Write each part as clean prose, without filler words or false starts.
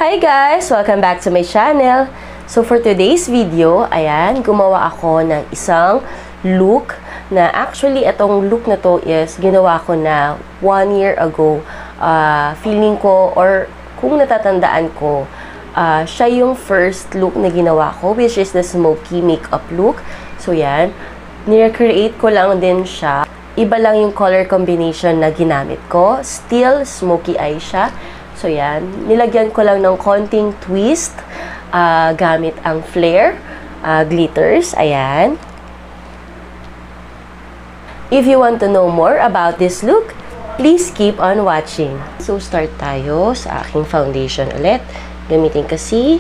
Hi guys! Welcome back to my channel. So for today's video, ayan, gumawa ako ng isang look na actually itong look na to is ginawa ko na 1 year ago. Feeling ko or kung natatandaan ko, siya yung first look na ginawa ko, which is the smoky makeup look. So yan, ni-recreate ko lang din siya. Iba lang yung color combination na ginamit ko. Still smoky eye siya. So yan, nilagyan ko lang ng konting twist gamit ang flare glitters. Ayan. If you want to know more about this look, please keep on watching. So start tayo sa aking foundation ulit. Gamitin kasi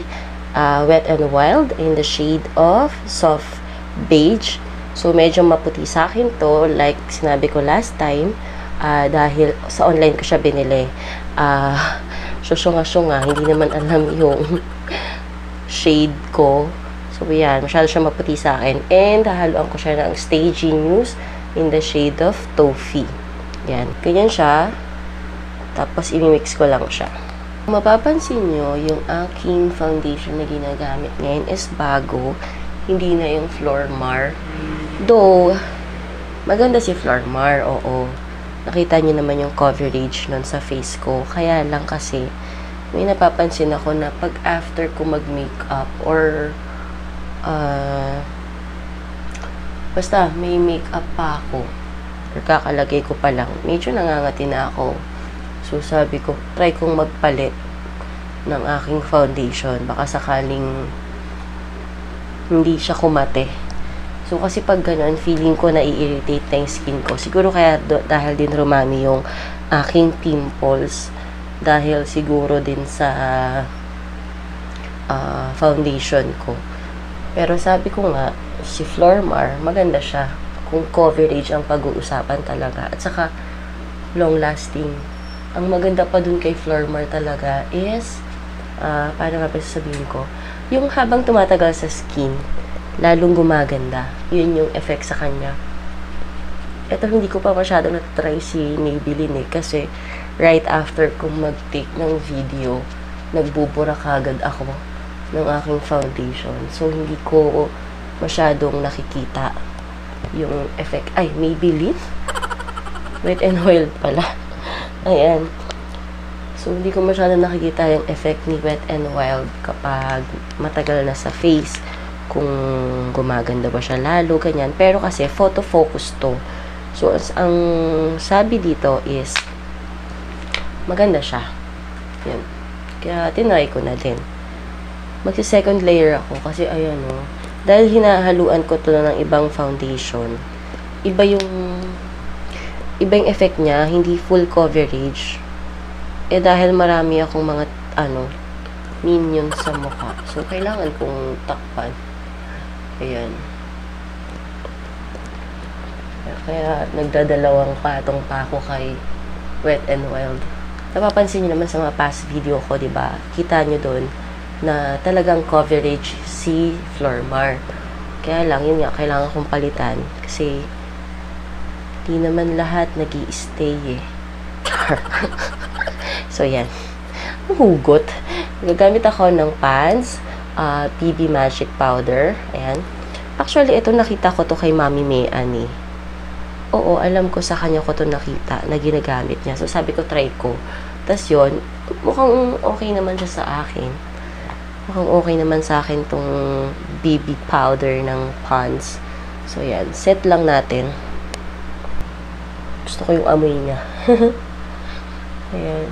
Wet n Wild in the shade of soft beige. So medyo maputi sa akin to, like sinabi ko last time, dahil sa online ko siya binili. Syunga-syunga, hindi naman alam yung shade ko. So yan, masyado siya maputi sa akin. And hahaluan ko siya ng Stay Genius in the shade of Toffee. Yan, ganyan siya. Tapos imimix ko lang siya. Kung mapapansin nyo, yung aking foundation na ginagamit ngayon is bago. Hindi na yung Flormar. Though, maganda si Flormar, oo. Nakita niyo naman yung coverage nun sa face ko. Kaya lang kasi, may napapansin ako na pag after ko mag-makeup or basta may makeup pa ako or kakalagay ko pa lang, medyo nangangati na ako. So sabi ko, try kong magpalit ng aking foundation. Baka sakaling hindi siya kumate. So, kasi pag ganun, feeling ko na-irritate na yung skin ko. Siguro kaya dahil din rumami yung aking pimples. Dahil siguro din sa foundation ko. Pero sabi ko nga, si Flormar, maganda siya. Kung coverage ang pag-uusapan talaga. At saka, long-lasting. Ang maganda pa dun kay Flormar talaga is, paano nga ba sasabihin ko? Yung habang tumatagal sa skin, lalong gumaganda. Yun yung effect sa kanya. Ito, hindi ko pa masyado na-try si Maybelline kasi right after kong mag-take ng video, nagbubura kagad ako ng aking foundation. So, hindi ko masyadong nakikita yung effect. Ay, Maybelline? Wet n Wild pala. Ayan. So, hindi ko masyadong nakikita yung effect ni Wet n Wild kapag matagal na sa face. Kung gumaganda ba siya lalo, ganyan. Pero kasi, photo focus to. So, ang sabi dito is, maganda siya. Yan. Kaya, tinry ko na din. Magsi-second layer ako kasi, ayan o. Dahil hinahaluan ko to ng ibang foundation, iba yung effect niya, hindi full coverage. Eh, dahil marami akong mga, minions sa mukha. So, kailangan kong takpan. Ayan. Kaya, nagdadalawang patong pa ako kay Wet n Wild. Napapansin nyo naman sa mga past video ko, diba? Kita nyo doon na talagang coverage si Flormar. Kaya lang, yun nga, kailangan kong palitan. Kasi, di naman lahat nag-i-stay eh. So, yan. Ang hugot. Gagamit ako ng pans. PB Magic Powder. Ayan. Actually, ito nakita ko to kay Mami Mean eh. Oo, alam ko sa kanya ko to nakita na ginagamit niya. So, sabi ko, try ko. Tapos yun, mukhang okay naman siya sa akin. Mukhang okay naman sa akin tong BB powder ng Pond's. So, yan. Set lang natin. Gusto ko yung amoy niya. Ayan.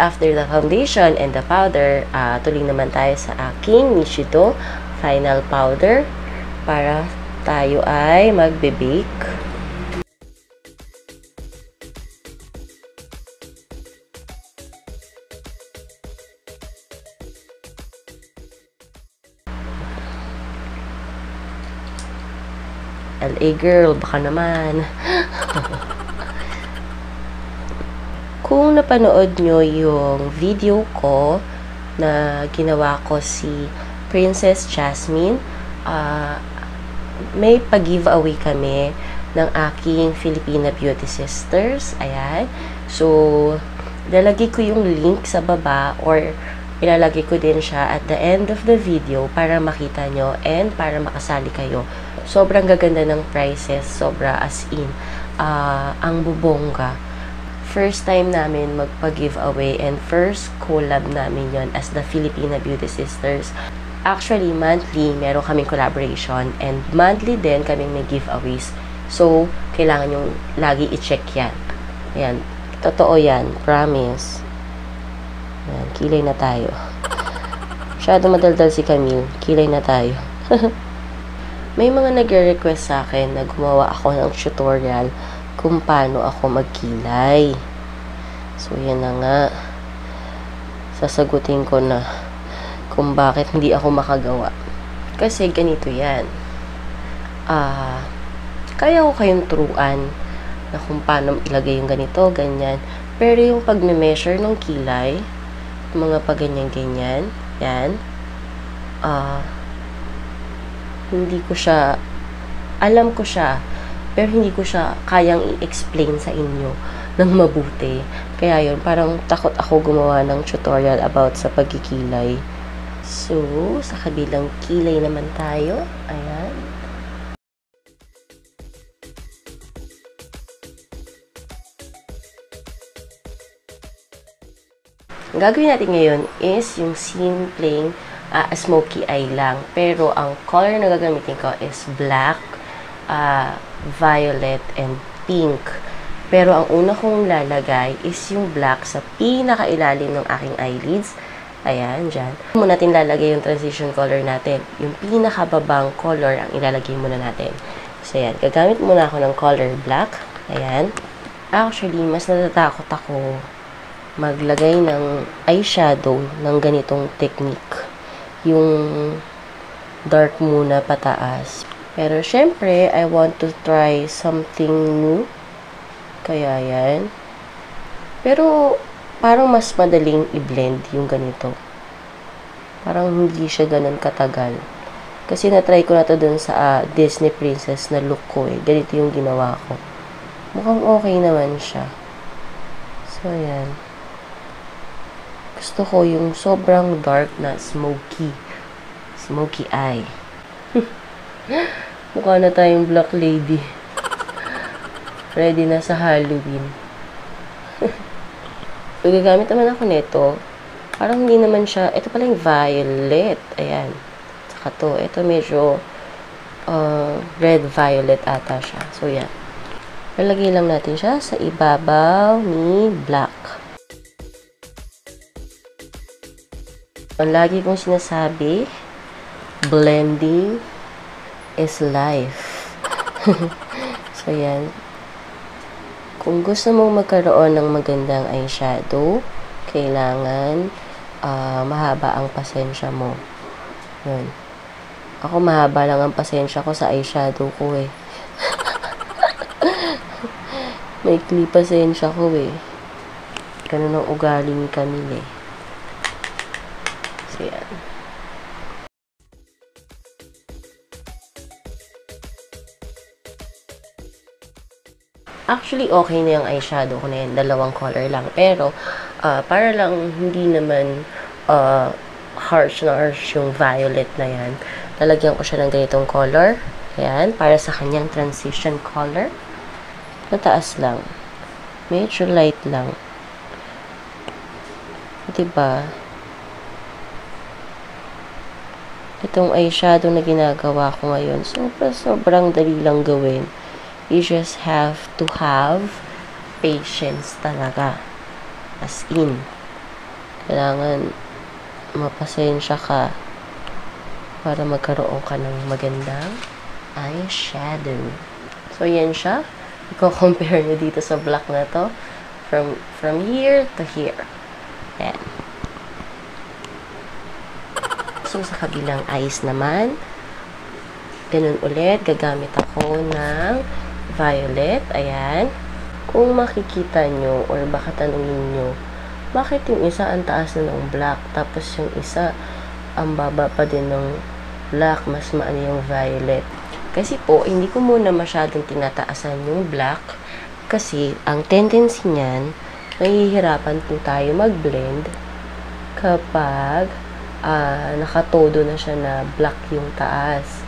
After the foundation and the powder, tuloy naman tayo sa aking Nishido final powder para tayo ay magbe-bake. LA girl, baka naman. Kung napanood nyo yung video ko na ginawa ko si Princess Jasmine, may pag-giveaway kami ng aking Filipina Beauty Sisters. Ayan. So, lalagay ko yung link sa baba or ilalagay ko din siya at the end of the video para makita nyo and para makasali kayo. Sobrang gaganda ng prices. Sobra as in. Ang bubongga. First time namin magpa-giveaway and first collab namin yon as the Filipina Beauty Sisters. Actually, monthly, meron kaming collaboration and monthly din kaming may giveaways. So, kailangan yung lagi i-check yan. Ayan. Totoo yan. Promise. Ayan. Kilay na tayo. Masyado madaldal si Camille. Kilay na tayo. May mga nagre-request sa akin na gumawa ako ng tutorial kung paano ako magkilay. So, yan na nga. Sasagutin ko na kung bakit hindi ako makagawa. Kasi ganito yan. Kaya ko kayong turuan na kung paano ilagay yung ganito, ganyan. Pero yung pagme-measure ng kilay, mga pag-ganyan-ganyan, yan, hindi ko siya, alam ko siya, pero hindi ko siya kayang i-explain sa inyo ng mabuti. Kaya yun, parang takot ako gumawa ng tutorial about sa pagkikilay. So, sa kabilang kilay naman tayo. Ayan. Ang gagawin natin ngayon is yung simpleng smoky eye lang. Pero ang color na gagamitin ko is black, violet, and pink. Pero ang una kong lalagay is yung black sa pinakailalim ng aking eyelids. Ayan, dyan. Muna natin lalagay yung transition color natin. Yung pinakababang color ang ilalagay muna natin. So, ayan. Gagamit muna ako ng color black. Ayan. Actually, mas natatakot ako maglagay ng eyeshadow ng ganitong technique. Yung dark muna pataas. Pero, syempre, I want to try something new. Kaya, yan. Pero, parang mas madaling i-blend yung ganito. Parang hindi siya ganun katagal. Kasi na-try ko na to dun sa Disney Princess na look ko eh. Ganito yung ginawa ko. Mukhang okay naman siya. So, yan. Gusto ko yung sobrang dark na smoky. Smoky eye. Mukha na tayong black lady. Ready na sa Halloween. So, gagamit naman ako nito. Parang hindi naman siya, ito pala yung violet. Ayan. Saka to, ito medyo red-violet ata siya. So, yan. Lalagay lang natin siya sa ibabaw ni black. Ang lagi kong sinasabi, blending is life. So, yan. Kung gusto mong magkaroon ng magandang eyeshadow, kailangan mahaba ang pasensya mo. Yun. Ako mahaba lang ang pasensya ko sa eyeshadow ko eh. Maikli pasensya ko eh. Ganun ang ugali ni Camille eh. So yan. Actually, okay na yung eyeshadow ko na yan. Dalawang color lang. Pero, para lang hindi naman harsh na harsh yung violet na yan. Lalagyan ko siya ng ganitong color. Ayan. Para sa kanyang transition color. Mataas lang. Medyo light lang. Diba? Itong eyeshadow na ginagawa ko ngayon, sobrang dali lang gawin. You just have to have patience talaga. As in. Kailangan mapasensya ka para magkaroon ka ng magandang eyeshadow. So, yan siya. I-compare nyo dito sa black na to. From here to here. Yan. So, sa kabilang eyes naman, ganun ulit. Gagamit ako ng violet. Ayan. Kung makikita nyo or baka tanungin nyo, bakit yung isa ang taas na ng black tapos yung isa ang baba pa din ng black, mas maano yung violet? Kasi po, hindi ko muna masyadong tinataasan yung black kasi ang tendency niyan, mahihirapan po tayo mag-blend kapag nakatodo na siya na black yung taas.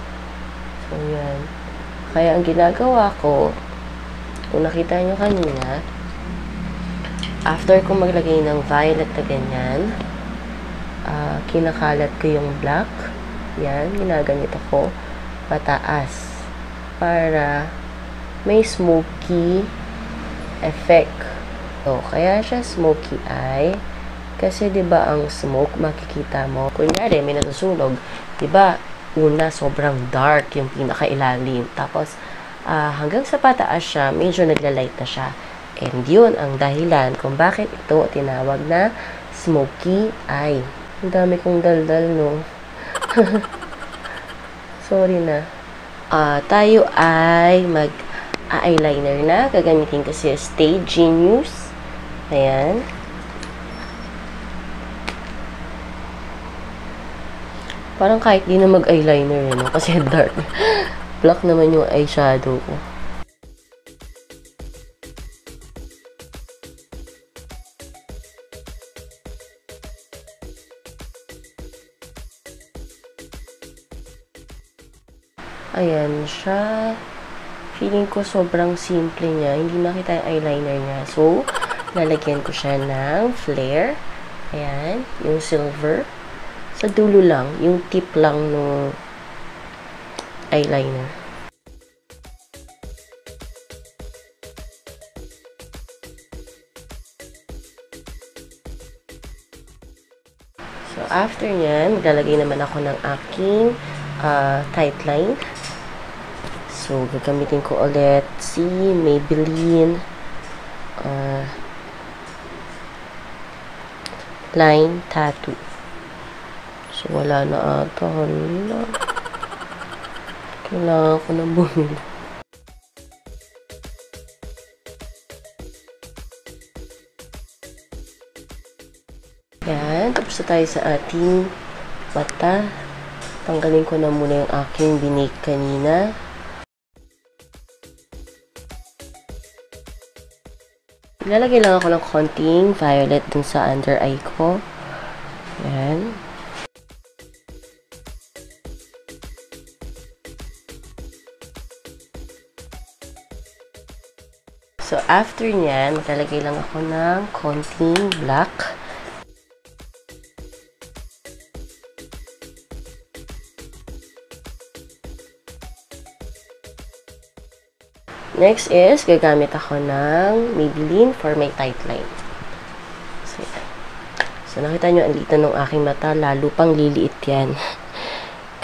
So, yan. Kaya ang ginagawa ko, kung nakita nyo kanina, after ko maglagay ng violet na ganyan, kinakalat ko yung black. Yan, ginaganito ko pataas para may smoky effect. So, kaya siya smoky eye kasi 'di ba ang smoke makikita mo. Kunyari may natusunog, 'di ba? Una sobrang dark yung pinakailalim. Tapos hanggang sa pataas siya, medyo nagla-light na siya. And yun ang dahilan kung bakit ito tinawag na smoky eye. Ang dami kong daldal, no? Sorry na. Tayo ay mag-eyeliner na. Gagamitin kasi Stay Genius. Ayan. Parang kahit di na mag-eyeliner, no? Kasi dark. Black naman yung eyeshadow ko. Ayan siya. Feeling ko sobrang simple niya. Hindi makita yung eyeliner niya. So, lalagyan ko siya ng flare. Ayan. Yung silver. Sa dulo lang. Yung tip lang ng eyeliner. So, after nyan, maglalagay naman ako ng aking tight line. So, gagamitin ko ulit si Maybelline line tattoo. So, wala na ata. Hala. Kailangan ko na bumili. Yan. Tapos na tayo sa ating mata. Tanggalin ko na muna yung aking binake kanina. Ilalagay lang ako ng konting violet dun sa under eye ko. Yan. So, after nyan, maglalagay lang ako ng konting black. Next is, gagamit ako ng Maybelline for my tight line. So, nakita nyo, ang liit na ng aking mata, lalo pang liliit yan.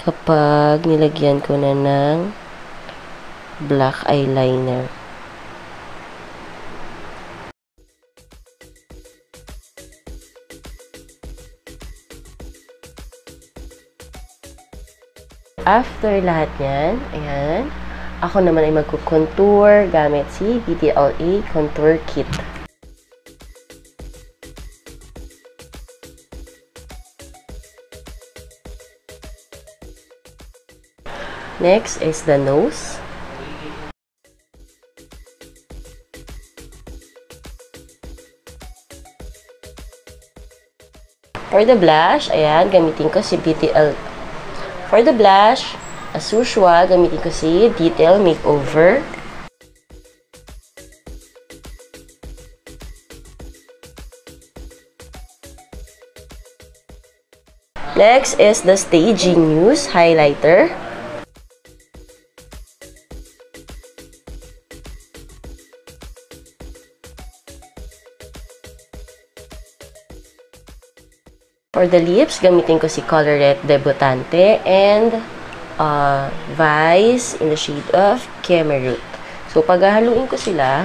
Kapag nilagyan ko na ng black eyeliner. After lahat yan, ayan, ako naman ay magkukontour gamit si BTLA Contour Kit. Next is the nose. For the blush, ayan, gamitin ko si BTL. For the blush, as usual, gamitin ko si Detail Makeover. Next is the Stay Genius Highlighter. For the lips, gamitin ko si Colorette Debutante and Vice in the shade of Camerut. So, paghahaluin ko sila,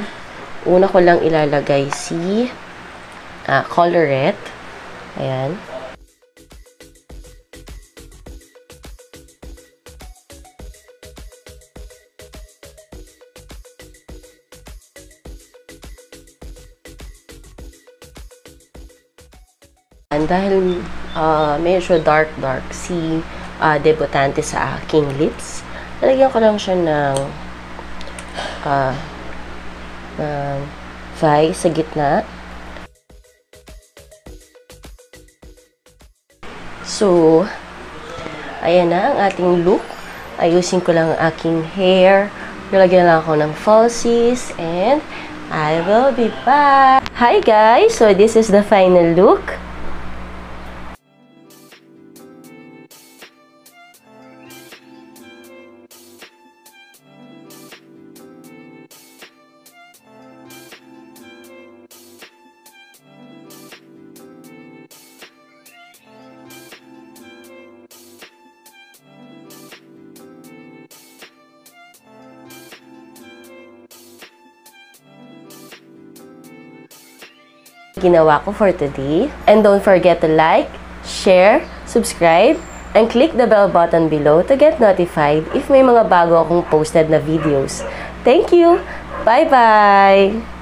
una ko lang ilalagay si Colorette. Ayan. Dahil medyo dark si debutante sa aking lips, lalagyan ko lang siya ng fry sa gitna. So, ayan na ang ating look. Ayusin ko lang ang aking hair. Lalagyan lang ako ng falsies. And I will be back. Hi guys! So, this is the final look. Ginawa ko for today. And don't forget to like, share, subscribe, and click the bell button below to get notified if may mga bago akong posted na videos. Thank you! Bye-bye!